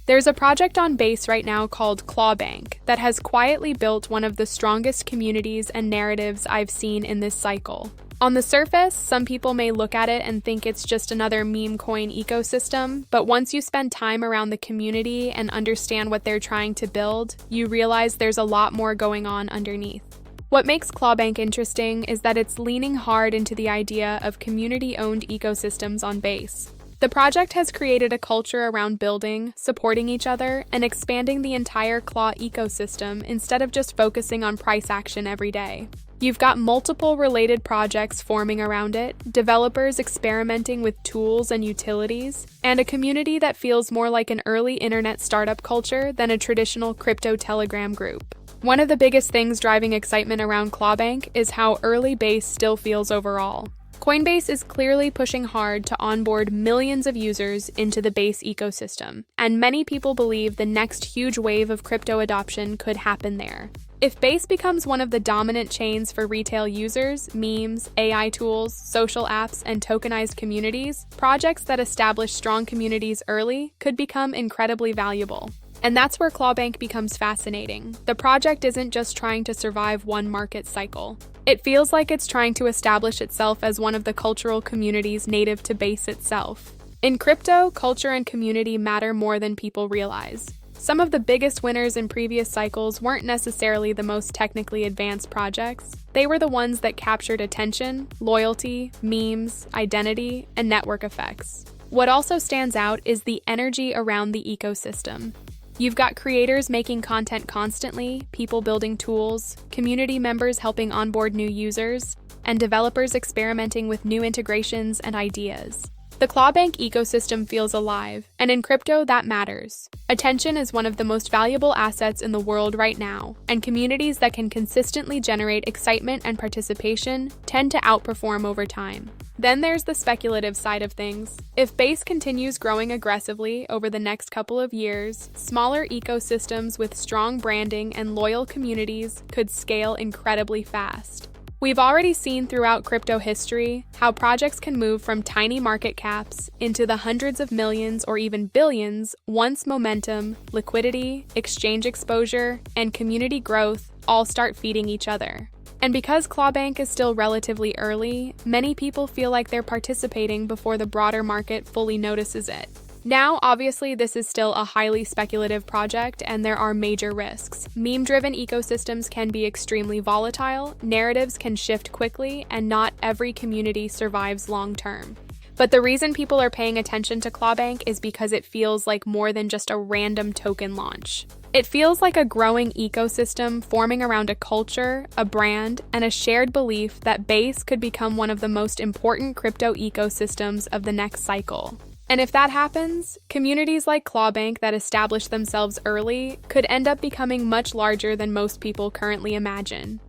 There's a project on Base right now called Clawbank that has quietly built one of the strongest communities and narratives I've seen in this cycle. On the surface, some people may look at it and think it's just another meme coin ecosystem, but once you spend time around the community and understand what they're trying to build, you realize there's a lot more going on underneath. What makes Clawbank interesting is that it's leaning hard into the idea of community-owned ecosystems on Base. The project has created a culture around building, supporting each other, and expanding the entire Claw ecosystem instead of just focusing on price action every day. You've got multiple related projects forming around it, developers experimenting with tools and utilities, and a community that feels more like an early internet startup culture than a traditional crypto Telegram group. One of the biggest things driving excitement around Clawbank is how early Base still feels overall. Coinbase is clearly pushing hard to onboard millions of users into the Base ecosystem, and many people believe the next huge wave of crypto adoption could happen there. If Base becomes one of the dominant chains for retail users, memes, AI tools, social apps, and tokenized communities, projects that establish strong communities early could become incredibly valuable. And that's where Clawbank becomes fascinating. The project isn't just trying to survive one market cycle. It feels like it's trying to establish itself as one of the cultural communities native to Base itself. In crypto, culture and community matter more than people realize. Some of the biggest winners in previous cycles weren't necessarily the most technically advanced projects. They were the ones that captured attention, loyalty, memes, identity, and network effects. What also stands out is the energy around the ecosystem. You've got creators making content constantly, people building tools, community members helping onboard new users, and developers experimenting with new integrations and ideas. The Clawbank ecosystem feels alive, and in crypto that matters. Attention is one of the most valuable assets in the world right now, and communities that can consistently generate excitement and participation tend to outperform over time. Then there's the speculative side of things. If Base continues growing aggressively over the next couple of years, smaller ecosystems with strong branding and loyal communities could scale incredibly fast. We've already seen throughout crypto history how projects can move from tiny market caps into the hundreds of millions or even billions once momentum, liquidity, exchange exposure, and community growth all start feeding each other. And because Clawbank is still relatively early, many people feel like they're participating before the broader market fully notices it. Now, obviously, this is still a highly speculative project, and there are major risks. Meme-driven ecosystems can be extremely volatile, narratives can shift quickly, and not every community survives long-term. But the reason people are paying attention to Clawbank is because it feels like more than just a random token launch. It feels like a growing ecosystem forming around a culture, a brand, and a shared belief that Base could become one of the most important crypto ecosystems of the next cycle. And if that happens, communities like Clawbank that establish themselves early could end up becoming much larger than most people currently imagine.